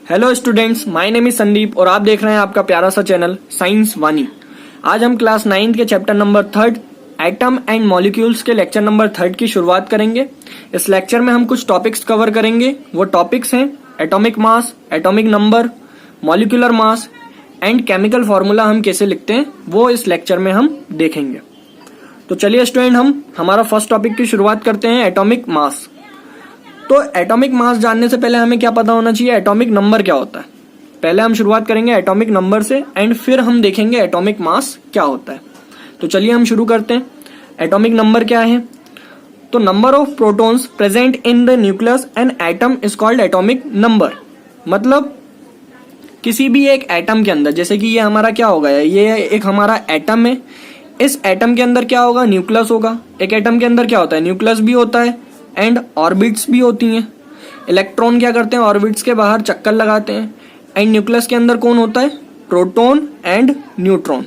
Hello students, my name is Sandeep और आप देख रहे हैं आपका प्यारा सा चैनल साइंस वानी। आज हम क्लास 9 के chapter number 3 atom and molecules के लेक्चर नंबर 3 की शुरुआत करेंगे। इस लेक्चर में हम कुछ टॉपिक्स कवर करेंगे। वो टॉपिक्स हैं atomic mass, atomic number, molecular mass and chemical formula हम कैसे लिखते हैं वो इस लेक्चर में हम देखेंगे। तो चलिए स्टूडेंट, हम हमारा फर्स्ट टॉपिक की शुरुआत करते हैं एटॉमिक मास। तो एटॉमिक मास जानने से पहले हमें क्या पता होना चाहिए, एटॉमिक नंबर क्या होता है। पहले हम शुरुआत करेंगे एटॉमिक नंबर से एंड फिर हम देखेंगे एटॉमिक मास क्या होता है। तो चलिए हम शुरू करते हैं। एटॉमिक नंबर क्या है? तो number of protons present in the nucleus and atom is called atomic number. मतलब किसी भी एक एटम के अंदर, जैसे कि ये हमारा क्या होगा, ये एक हमारा एटम है। इस एटम के अंदर क्या होगा, न्यूक्लियस होगा। एक एटम के अंदर क्या होता है, न्यूक्लियस भी होता है एंड ऑर्बिट्स भी होती हैं। इलेक्ट्रॉन क्या करते हैं, ऑर्बिट्स के बाहर चक्कर लगाते हैं। एंड न्यूक्लियस के अंदर कौन होता है, प्रोटॉन एंड न्यूट्रॉन।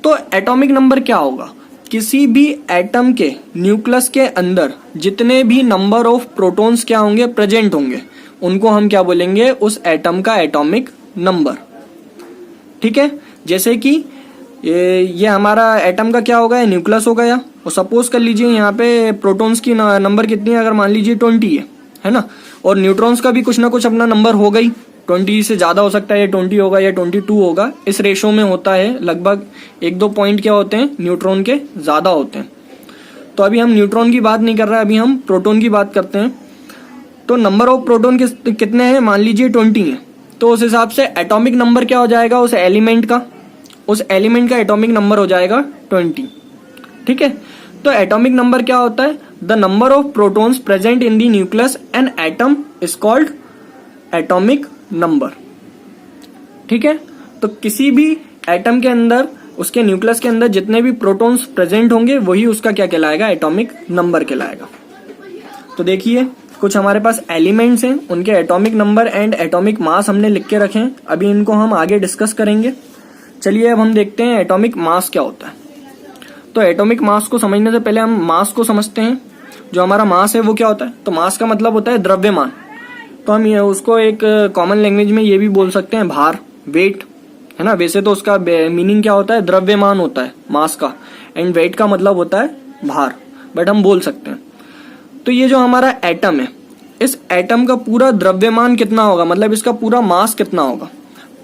तो एटॉमिक नंबर क्या होगा, किसी भी एटम के न्यूक्लियस के अंदर जितने भी नंबर ऑफ प्रोटॉन्स क्या होंगे, प्रेजेंट होंगे, उनको हम क्या बोलेंगे, उस एटम का एटॉमिक नंबर। ठीक है, जैसे कि ये हमारा एटम का क्या होगा, न्यूक्लियस हो गया। और सपोज कर लीजिए यहाँ पे प्रोटॉन्स की नंबर कितनी है, अगर मान लीजिए 20 है ना। और न्यूट्रॉन्स का भी कुछ ना कुछ अपना नंबर हो गई, 20 से ज्यादा हो सकता है, या 20 होगा या 22 होगा। इस रेशो में होता है, लगभग 1-2 पॉइंट क्या होते हैं, न्यूट्रॉन के ज्यादा होते हैं। तो अभी हम न्यूट्रॉन की बात नहीं कर रहे हैं, अभी हम प्रोटॉन की बात करते हैं। तो नंबर ऑफ प्रोटॉन कितने हैं, मान लीजिए 20 है। तो उस हिसाब से एटॉमिक नंबर क्या हो जाएगा, उस एलिमेंट का एटॉमिक नंबर हो जाएगा 20। ठीक है, तो एटॉमिक नंबर क्या होता है, the number of protons present in the nucleus and atom is called atomic number. ठीक है, तो किसी भी एटम के अंदर, उसके न्यूक्लियस के अंदर जितने भी प्रोटॉन्स प्रेजेंट होंगे वही उसका क्या कहलाएगा, एटॉमिक नंबर कहलाएगा। तो देखिए कुछ हमारे पास एलिमेंट्स हैं, उनके atomic number and atomic mass हमने लिख के रखे हैं। अभी इनको हम आगे डिस्कस करेंगे। चलिए अब हम देखते हैं एटॉमिक मास क्या होता है। तो एटॉमिक मास को समझने से पहले हम मास को समझते हैं। जो हमारा मास है वो क्या होता है, तो मास का मतलब होता है द्रव्यमान। तो हम ये उसको एक कॉमन लैंग्वेज में ये भी बोल सकते हैं भार, वेट, है ना। वैसे तो उसका मीनिंग क्या होता है, द्रव्यमान होता है मास का, एंड वेट का मतलब होता है भार, बट हम बोल सकते हैं। तो ये जो हमारा एटम है, इस एटम का पूरा द्रव्यमान कितना होगा, मतलब इसका पूरा मास कितना होगा।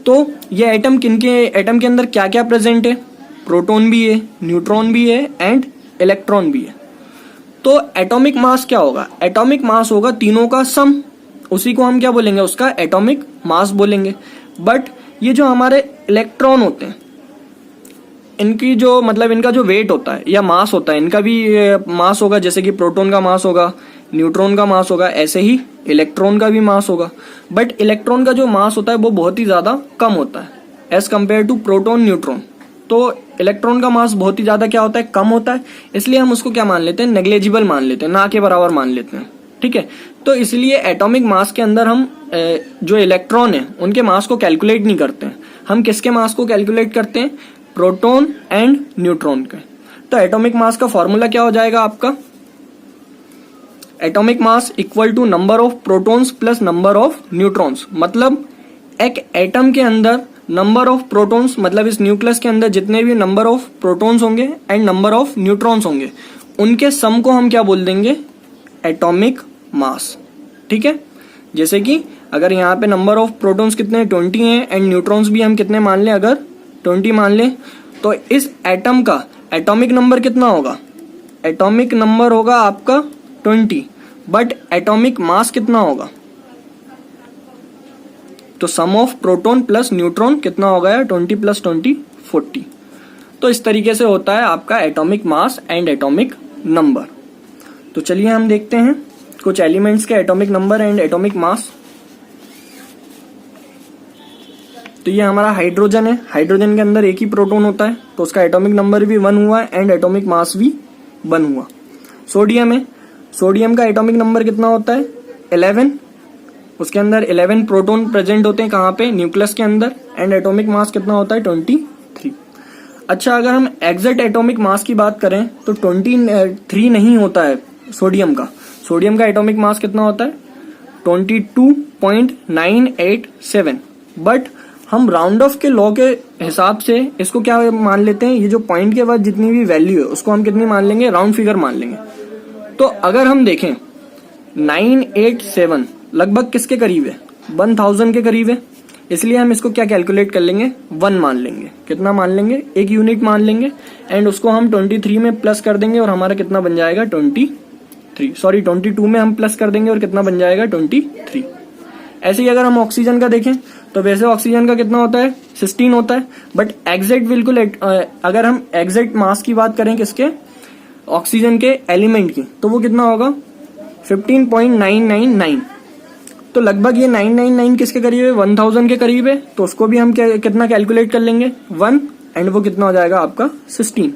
तो ये एटम एटम के अंदर क्या क्या प्रेजेंट है, प्रोटॉन भी है, न्यूट्रॉन भी है एंड इलेक्ट्रॉन भी है। तो एटॉमिक मास क्या होगा, एटॉमिक मास होगा तीनों का सम, उसी को हम क्या बोलेंगे, उसका एटॉमिक मास बोलेंगे। बट ये जो हमारे इलेक्ट्रॉन होते हैं, इनकी जो मतलब इनका जो वेट होता है या मास होता है, इनका भी मास होगा। जैसे कि प्रोटॉन का मास होगा, न्यूट्रॉन का मास होगा, ऐसे ही इलेक्ट्रॉन का भी मास होगा। बट इलेक्ट्रॉन का जो मास होता है वो बहुत ही ज्यादा कम होता है as compare to proton, neutron. तो इलेक्ट्रॉन का मास बहुत ही ज्यादा क्या होता है, कम होता है। इसलिए हम उसको क्या मान लेते हैं, नेग्लेजिबल मान लेते हैं, ना के बराबर मान लेते हैं। ठीक है, तो इसलिए एटॉमिक मास के अंदर हम जो इलेक्ट्रॉन है उनके मास को कैलकुलेट नहीं करते हैं। हम किसके मास को कैलकुलेट करते हैं, प्रोटॉन एंड न्यूट्रॉन के। तो एटॉमिक मास का फॉर्मूला क्या हो जाएगा आपका, atomic mass equal to number of protons plus number of neutrons. मतलब एक एटम के अंदर नंबर ऑफ प्रोटॉन्स, मतलब इस न्यूक्लियस के अंदर जितने भी नंबर ऑफ प्रोटॉन्स होंगे एंड नंबर ऑफ न्यूट्रॉन्स होंगे, उनके सम को हम क्या बोल देंगे, एटॉमिक मास। ठीक है, जैसे कि अगर यहाँ पे नंबर ऑफ प्रोटॉन्स कितने 20 हैं एंड न्यूट्रॉन्स भी हम कितने मान लें, अगर 20 मान लें, तो इस एटम का एटॉमिक नंबर कितना होगा, एटॉमिक नंबर होगा आपका 20, बट एटॉमिक मास कितना होगा, तो सम ऑफ प्रोटॉन प्लस न्यूट्रॉन कितना हो गया, 20 + 20 40। तो इस तरीके से होता है आपका atomic mass and atomic number. तो चलिए हम देखते हैं कुछ एलिमेंट्स के atomic number and atomic mass. तो ये हमारा हाइड्रोजन है, हाइड्रोजन के अंदर एक ही प्रोटॉन होता है, तो उसका एटॉमिक नंबर भी 1 हुआ एंड एटॉमिक मास भी 1 हुआ। सोडियम है, सोडियम का एटॉमिक नंबर कितना होता है, 11। उसके अंदर 11 प्रोटॉन प्रेजेंट होते हैं, कहाँ पे, न्यूक्लियस के अंदर, एंड एटॉमिक मास कितना होता है, 23। अच्छा, अगर हम एग्जैक्ट एटॉमिक मास की बात करें तो 23 नहीं होता है सोडियम का। सोडियम का एटॉमिक मास कितना होता है, 22.987, बट हम राउंड ऑफ के लॉ के हिसाब से इसको क्या मान लेते हैं, ये जो पॉइंट के बाद जितनी भी वैल्यू है उसको हम कितनी मान लेंगे, राउंड फिगर मान लेंगे। तो अगर हम देखें 987 लगभग किसके करीब है, 1000 के करीब है, इसलिए हम इसको क्या कैलकुलेट कर लेंगे, 1 मान लेंगे। कितना मान लेंगे, 1 यूनिट मान लेंगे, एंड उसको हम 23 में प्लस कर देंगे और हमारा कितना बन जाएगा 22 में हम प्लस कर देंगे और कितना बन जाएगा 23। ऐसे ही अगर हम ऑक्सीजन का देखें तो वैसे ऑक्सीजन का कितना होता है, 16 होता है, बट एग्जैक्ट बिल्कुल अगर हम एग्जैक्ट मास की बात करें किसके, ऑक्सीजन के एलिमेंट की, तो वो कितना होगा 15.999। तो लगभग ये 999 किसके करीब है, 1000 के करीब है, तो उसको भी हम कितना कैलकुलेट कर लेंगे 1, एंड वो कितना हो जाएगा आपका 16।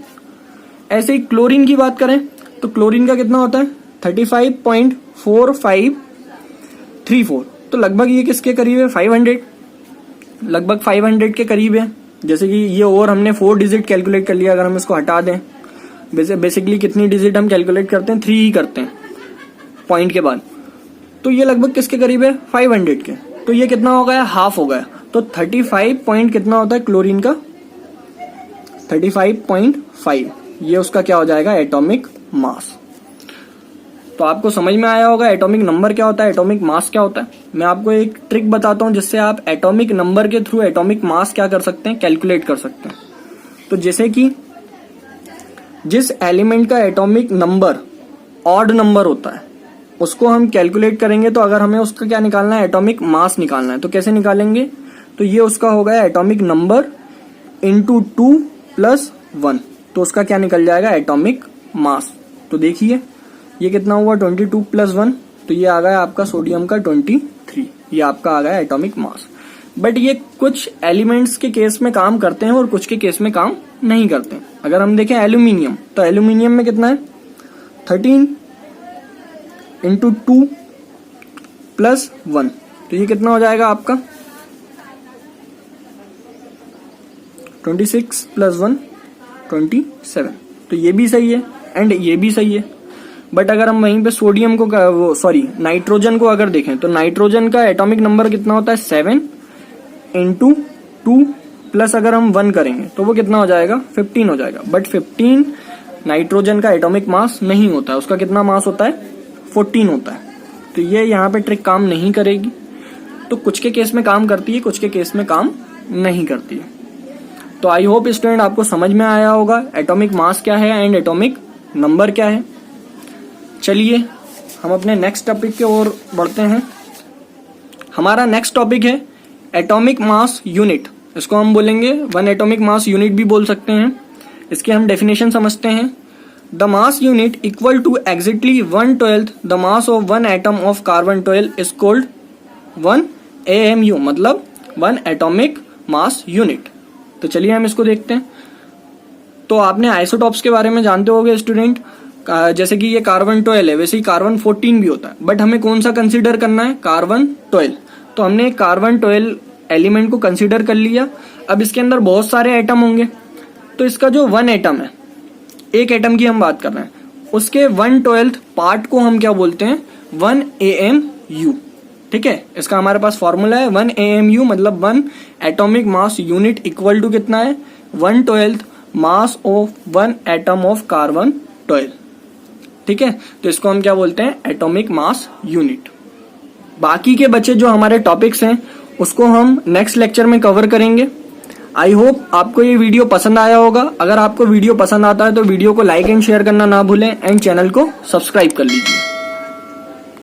ऐसे ही क्लोरीन की बात करें तो क्लोरीन का कितना होता है 35.4534, तो लगभग ये किसके करीब है 500, लगभग 500 के करीब है। जैसे कि ये और हमने 4 डिजिट कैलकुलेट कर लिया, अगर हम इसको हटा दें, बेसिकली कितनी डिजिट हम कैलकुलेट करते हैं, 3 ही करते हैं पॉइंट के बाद, तो ये लगभग किसके करीब है 500 के, तो ये कितना हो गया, हाफ हो गया। तो 35 पॉइंट कितना होता है क्लोरीन का 35.5, ये उसका क्या हो जाएगा एटॉमिक मास। तो आपको समझ में आया होगा एटॉमिक नंबर क्या होता है, एटॉमिक मास क्या होता है। मैं आपको एक ट्रिक बताता हूं जिससे आप एटॉमिक नंबर के थ्रू एटॉमिक मास क्या कर सकते हैं, कैलकुलेट कर सकते हैं। तो जैसे कि जिस एलिमेंट का एटॉमिक नंबर ऑड नंबर होता है उसको हम कैलकुलेट करेंगे, तो अगर हमें उसका क्या निकालना है, एटॉमिक मास निकालना है, तो कैसे निकालेंगे, तो ये उसका होगा एटॉमिक नंबर इंटू 2 + 1, तो उसका क्या निकल जाएगा एटॉमिक मास। तो देखिए ये कितना हुआ 22 + 1, तो ये आ गया आपका सोडियम का 23, ये आपका आ गया एटॉमिक मास। बट ये कुछ एलिमेंट्स के केस में काम करते हैं और कुछ के केस में काम नहीं करते हैं। अगर हम देखें एल्यूमिनियम, तो एल्यूमिनियम में कितना है 13 × 2 + 1, तो ये कितना हो जाएगा आपका 26 + 1 27, तो ये भी सही है एंड ये भी सही है। बट अगर हम वहीं पे सोडियम को नाइट्रोजन को अगर देखें तो नाइट्रोजन का एटॉमिक नंबर कितना होता है 7 × 2 प्लस अगर हम 1 करेंगे तो वो कितना हो जाएगा 15 हो जाएगा। बट 15 नाइट्रोजन का एटॉमिक मास नहीं होता है, उसका कितना मास होता है 14 होता है। तो ये यहाँ पे ट्रिक काम नहीं करेगी। तो कुछ के केस में काम करती है, कुछ के केस में काम नहीं करती है। तो आई होप स्टूडेंट आपको समझ में आया होगा एटॉमिक मास क्या है एंड एटॉमिक नंबर क्या है। चलिए हम अपने नेक्स्ट टॉपिक की ओर बढ़ते हैं। हमारा नेक्स्ट टॉपिक है एटॉमिक मास यूनिट। इसको हम बोलेंगे 1 एटॉमिक मास यूनिट भी बोल सकते हैं। इसकी हम डेफिनेशन समझते हैं। The mass unit equal to exactly 1/12 the mass of 1 atom of carbon 12 is called 1 AMU, मतलब 1 एटॉमिक मास यूनिट। तो चलिए हम इसको देखते हैं। तो आपने आइसोटॉप्स के बारे में जानते होंगे स्टूडेंट, जैसे कि ये कार्बन 12 है, वैसे ही कार्बन 14 भी होता है। बट हमें कौन सा कंसीडर करना है, कार्बन 12। तो हमने कार्बन 12 एलिमेंट को कंसीडर कर लिया। अब इसके अंदर बहुत सारे एटम होंगे, तो इसका जो 1 एटम है, एक एटम की हम बात कर रहे हैं, उसके 1/12 पार्ट को हम क्या बोलते हैं 1 AMU। ठीक है, इसका हमारे पास फॉर्मूला है 1 AMU, मतलब 1 atomic mass unit equal to कितना है 1/12 mass of 1 atom of carbon 12। ठीक है, तो इसको हम क्या बोलते हैं एटॉमिक मास यूनिट। बाकी के बचे जो हमारे टॉपिक्स हैं उसको हम नेक्स्ट लेक्चर में कवर करेंगे। आई होप आपको ये वीडियो पसंद आया होगा। अगर आपको वीडियो पसंद आता है तो वीडियो को लाइक एंड शेयर करना ना भूलें एंड चैनल को सब्सक्राइब कर लीजिए।